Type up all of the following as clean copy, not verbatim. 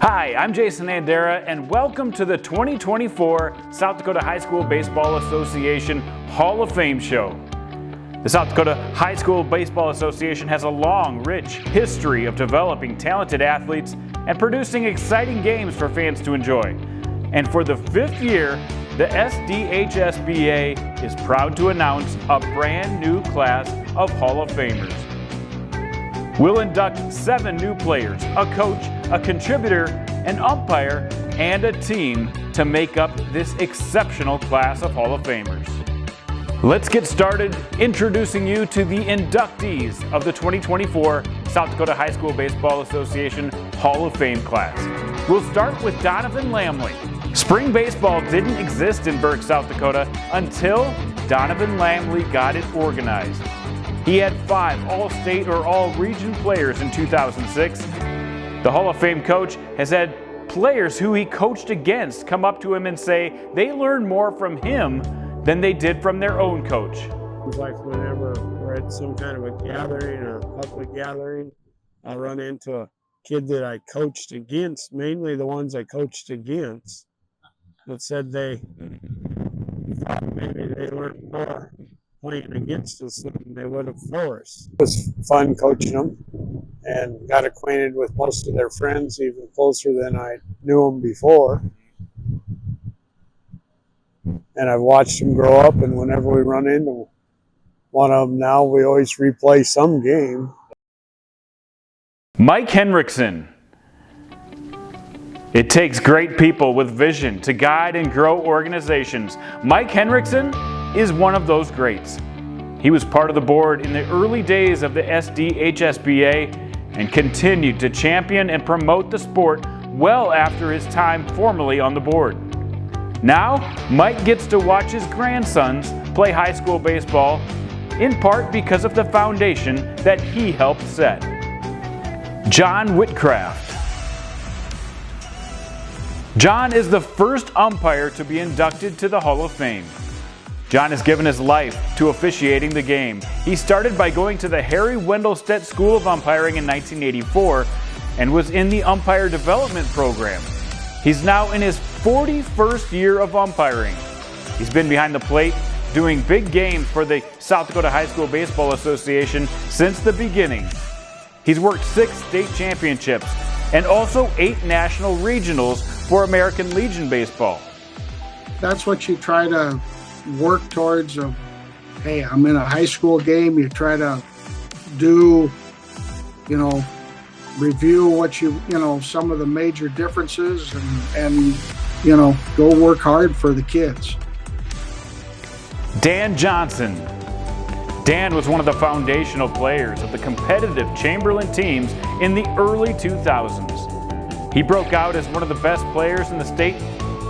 Hi, I'm Jason Andera, and welcome to the 2024 South Dakota High School Baseball Association Hall of Fame Show. The South Dakota High School Baseball Association has a long, rich history of developing talented athletes and producing exciting games for fans to enjoy. And for the 5th year, the SDHSBA is proud to announce a brand new class of Hall of Famers. We'll induct 7 new players, a coach, a contributor, an umpire, and a team to make up this exceptional class of Hall of Famers. Let's get started introducing you to the inductees of the 2024 South Dakota High School Baseball Association Hall of Fame class. We'll start with Donivan Lambley. Spring baseball didn't exist in Burke, South Dakota until Donivan Lambley got it organized. He had 5 All-State or All-Region players in 2006. The Hall of Fame coach has had players who he coached against come up to him and say they learned more from him than they did from their own coach. It was like whenever we're at some kind of a gathering or a public gathering, I'll run into a kid that I coached against, mainly the ones I coached against, that said they thought maybe they learned more playing against us than they would have for us. It was fun coaching them and got acquainted with most of their friends even closer than I knew them before. And I've watched them grow up, and whenever we run into one of them now, we always replay some game. Mike Henriksen. It takes great people with vision to guide and grow organizations. Mike Henriksen is one of those greats. He was part of the board in the early days of the SDHSBA and continued to champion and promote the sport well after his time formally on the board. Now, Mike gets to watch his grandsons play high school baseball, in part because of the foundation that he helped set. John Witcraft. John is the first umpire to be inducted to the Hall of Fame. John has given his life to officiating the game. He started by going to the Harry Wendelstedt School of Umpiring in 1984 and was in the umpire development program. He's now in his 41st year of umpiring. He's been behind the plate doing big games for the South Dakota High School Baseball Association since the beginning. He's worked 6 state championships and also 8 national regionals for American Legion Baseball. That's what you try to work towards. Hey, I'm in a high school game. You try to do, review what some of the major differences and go work hard for the kids. Dan Johnson. Dan was one of the foundational players of the competitive Chamberlain teams in the early 2000s. He broke out as one of the best players in the state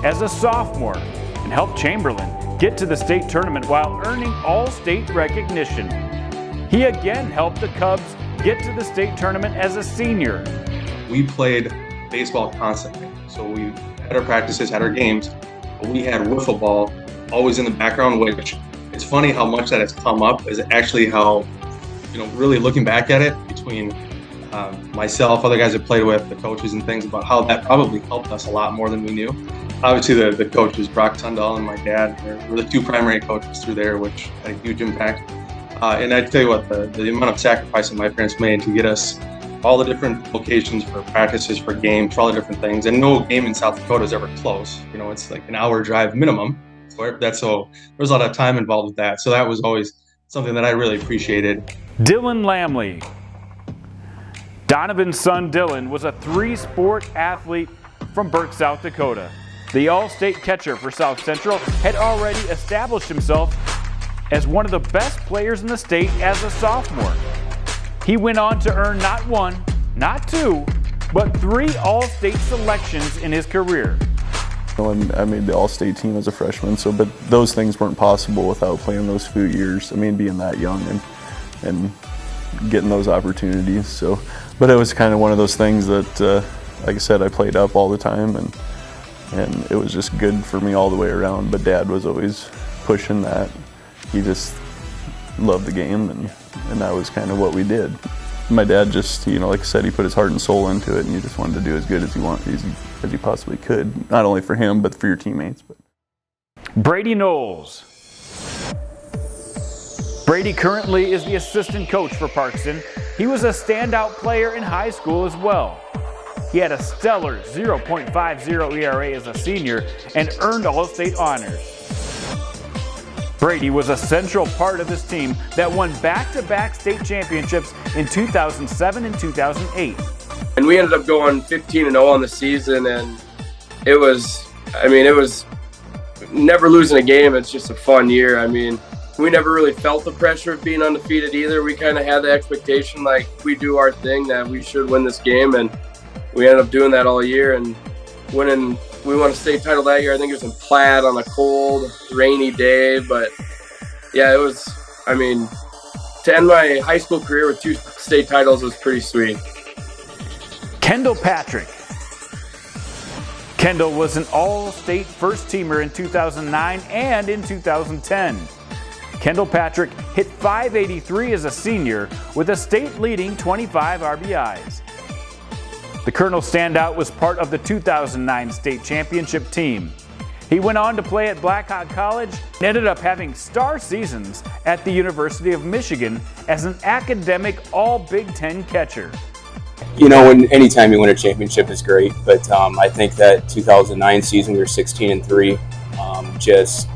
as a sophomore and helped Chamberlain get to the state tournament while earning all-state recognition. He again helped the Cubs get to the state tournament as a senior. We played baseball constantly, so we had our practices, had our games, but we had wiffle ball always in the background, which it's funny how much that has come up is actually how, really looking back at it between myself, other guys I played with, the coaches and things, about how that probably helped us a lot more than we knew. Obviously, the coaches, Brock Tundall and my dad, were the 2 primary coaches through there, which had a huge impact. And I tell you what, the amount of sacrifice that my parents made to get us all the different locations for practices, for games, for all the different things. And no game in South Dakota is ever close. It's like an hour drive minimum. So there's a lot of time involved with that. So that was always something that I really appreciated. Dillon Lambley. Donovan's son Dillon was a 3-sport athlete from Burke, South Dakota. The all-state catcher for South Central had already established himself as one of the best players in the state as a sophomore. He went on to earn not 1, not 2, but 3 all-state selections in his career. And I made the all-state team as a freshman, but those things weren't possible without playing those few years. Being that young and getting those opportunities. But it was kind of one of those things that, like I said, I played up all the time, and it was just good for me all the way around. But Dad was always pushing that. He just loved the game, and that was kind of what we did. my dad just, like I said, he put his heart and soul into it, and he just wanted to do as good as he possibly could, not only for him but for your teammates. Brady Nolz. Brady currently is the assistant coach for Parkston. He was a standout player in high school as well. He had a stellar 0.50 ERA as a senior and earned All-State honors. Brady was a central part of this team that won back-to-back state championships in 2007 and 2008. And we ended up going 15-0 on the season, and it was never losing a game. It's just a fun year. I mean, we never really felt the pressure of being undefeated either. We kind of had the expectation, like, we do our thing, that we should win this game, and we ended up doing that all year and winning. We won a state title that year. I think it was in Platt on a cold, rainy day. But, yeah, it was, to end my high school career with 2 state titles was pretty sweet. Kendall Patrick. Kendall was an all-state first-teamer in 2009 and in 2010. Kendall Patrick hit .583 as a senior with a state-leading 25 RBIs. The Colonel standout was part of the 2009 state championship team. He went on to play at Blackhawk College and ended up having star seasons at the University of Michigan as an academic all-Big Ten catcher. Anytime you win a championship is great, but I think that 2009 season we were 16-3, just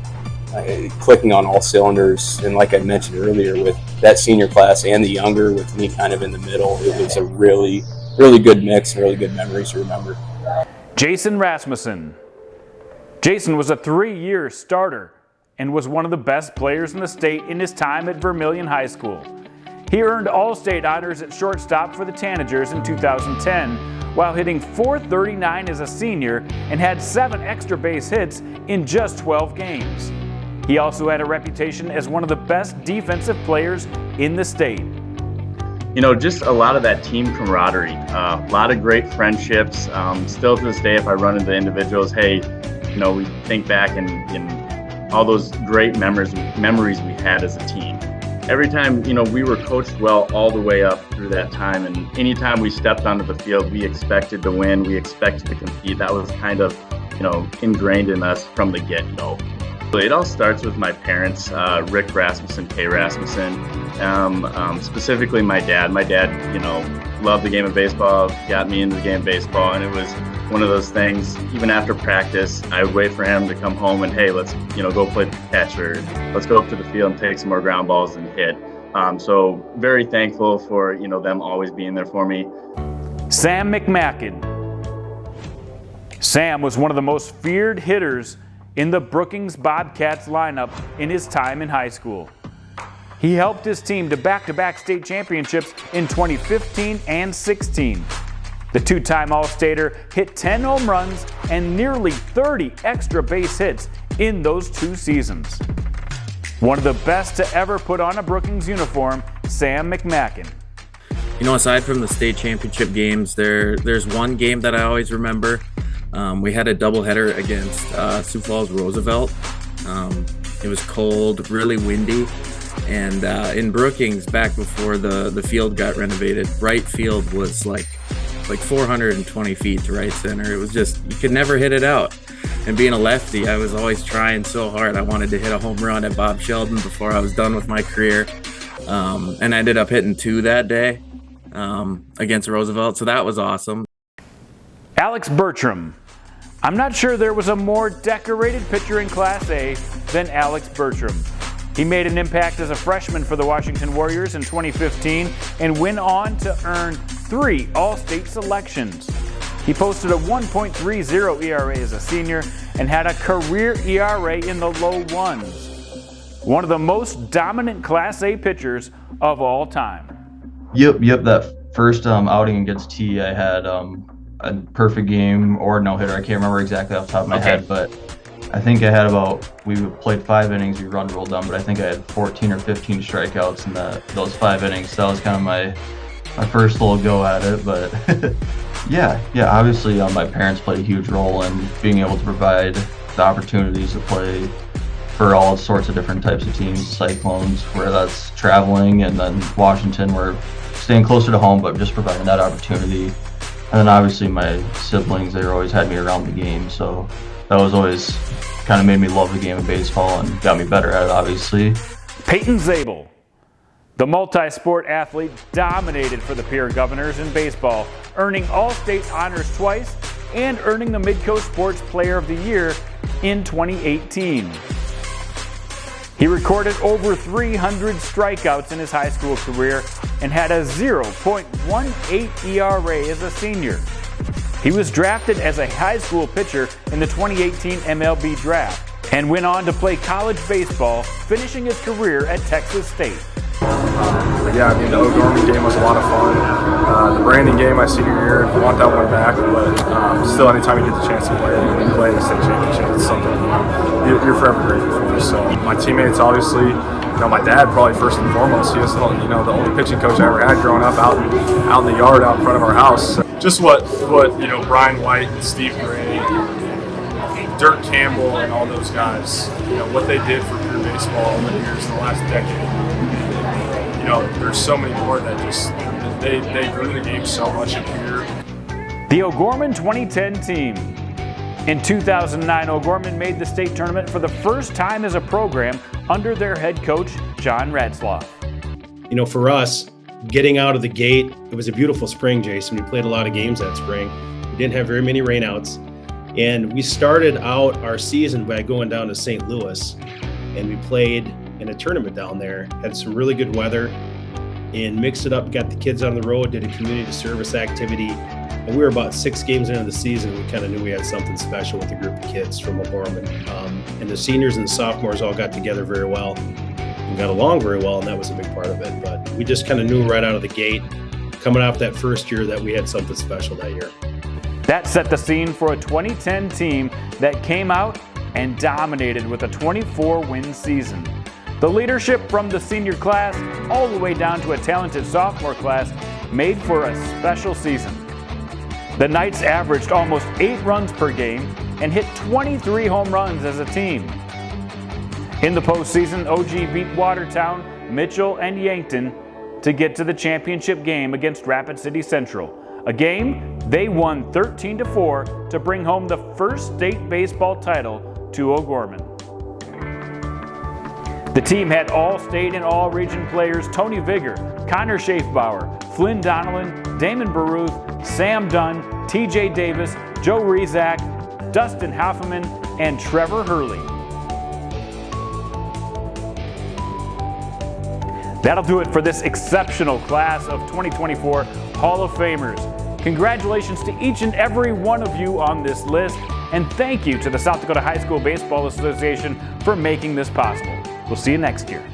clicking on all cylinders. And like I mentioned earlier, with that senior class and the younger, with me kind of in the middle, it was a really good mix and really good memories to remember. Jason Rasmussen. Jason was a 3-year starter and was one of the best players in the state in his time at Vermilion High School. He earned All-State honors at shortstop for the Tanagers in 2010 while hitting .439 as a senior and had 7 extra base hits in just 12 games. He also had a reputation as one of the best defensive players in the state. Just a lot of that team camaraderie, a lot of great friendships. Still to this day, if I run into individuals, hey, we think back and all those great memories we had as a team. Every time, we were coached well all the way up through that time, and anytime we stepped onto the field, we expected to win, we expected to compete. That was kind of, ingrained in us from the get-go. It all starts with my parents, Rick Rasmussen, Kay Rasmussen, specifically my dad. My dad, loved the game of baseball, got me into the game of baseball, and it was one of those things, even after practice, I would wait for him to come home and, hey, let's, go play catch, or let's go up to the field and take some more ground balls and hit. So very thankful for, them always being there for me. Sam McMacken. Sam was one of the most feared hitters in the Brookings Bobcats lineup in his time in high school. He helped his team to back-to-back state championships in 2015 and 16. The 2-time All-Stater hit 10 home runs and nearly 30 extra base hits in those 2 seasons. One of the best to ever put on a Brookings uniform, Sam McMacken. Aside from the state championship games, there's one game that I always remember. We had a doubleheader against Sioux Falls Roosevelt. It was cold, really windy, and in Brookings, back before the field got renovated, right field was like 420 feet to right center. It was just, you could never hit it out. And being a lefty, I was always trying so hard. I wanted to hit a home run at Bob Sheldon before I was done with my career. And I ended up hitting 2 that day against Roosevelt, so that was awesome. Alex Bertram. I'm not sure there was a more decorated pitcher in Class A than Alex Bertram. He made an impact as a freshman for the Washington Warriors in 2015 and went on to earn 3 All-State selections. He posted a 1.30 ERA as a senior and had a career ERA in the low 1s. One of the most dominant Class A pitchers of all time. Yep. That first outing against T, I had a perfect game or no hitter. I can't remember exactly off the top of my head, but I think I had we played 5 innings, we run rolled them, but I think I had 14 or 15 strikeouts in those 5 innings. So that was kind of my first little go at it. But yeah, obviously my parents played a huge role in being able to provide the opportunities to play for all sorts of different types of teams, Cyclones, where that's traveling, and then Washington, where staying closer to home, but just providing that opportunity. And then obviously my siblings, they always had me around the game, so that was always kind of made me love the game of baseball and got me better at it, obviously. Peyton Zabel, the multi-sport athlete, dominated for the Pierre Governors in baseball, earning All-State honors twice and earning the Midcoast Sports Player of the Year in 2018. He recorded over 300 strikeouts in his high school career and had a 0.18 ERA as a senior. He was drafted as a high school pitcher in the 2018 MLB draft and went on to play college baseball, finishing his career at Texas State. Yeah, I mean, the O'Gorman game was a lot of fun. The Brandon game my senior year, I want that one back, but still, anytime you get the chance to play the state championship, it's something you're forever grateful for. So my teammates, obviously, my dad probably first and foremost. He was the only pitching coach I ever had growing up out in the yard out in front of our house. Just what Brian White and Steve Gray, Dirk Campbell, and all those guys, what they did for Pure baseball over the years in the last decade. There's so many more that just they grew the game so much in here. The O'Gorman 2010 team. In 2009, O'Gorman made the state tournament for the first time as a program under their head coach, John Ratzlaff. For us, getting out of the gate, it was a beautiful spring, Jason. We played a lot of games that spring. We didn't have very many rainouts. And we started out our season by going down to St. Louis, and we played in a tournament down there, had some really good weather, and mixed it up, got the kids on the road, did a community service activity, and we were about 6 games into the season. We kind of knew we had something special with a group of kids from O'Gorman. And the seniors and the sophomores all got together very well and got along very well, and that was a big part of it. But we just kind of knew right out of the gate, coming off that first year, that we had something special that year. That set the scene for a 2010 team that came out and dominated with a 24-win season. The leadership from the senior class all the way down to a talented sophomore class made for a special season. The Knights averaged almost 8 runs per game and hit 23 home runs as a team. In the postseason, OG beat Watertown, Mitchell, and Yankton to get to the championship game against Rapid City Central, a game they won 13-4 to bring home the first state baseball title to O'Gorman. The team had all-state and all-region players Tony Vigor, Connor Schaefbauer, Flynn Donnellan, Damon Baruth, Sam Dunn, TJ Davis, Joe Rezak, Dustin Hoffman, and Trevor Hurley. That'll do it for this exceptional class of 2024 Hall of Famers. Congratulations to each and every one of you on this list, and thank you to the South Dakota High School Baseball Association for making this possible. We'll see you next year.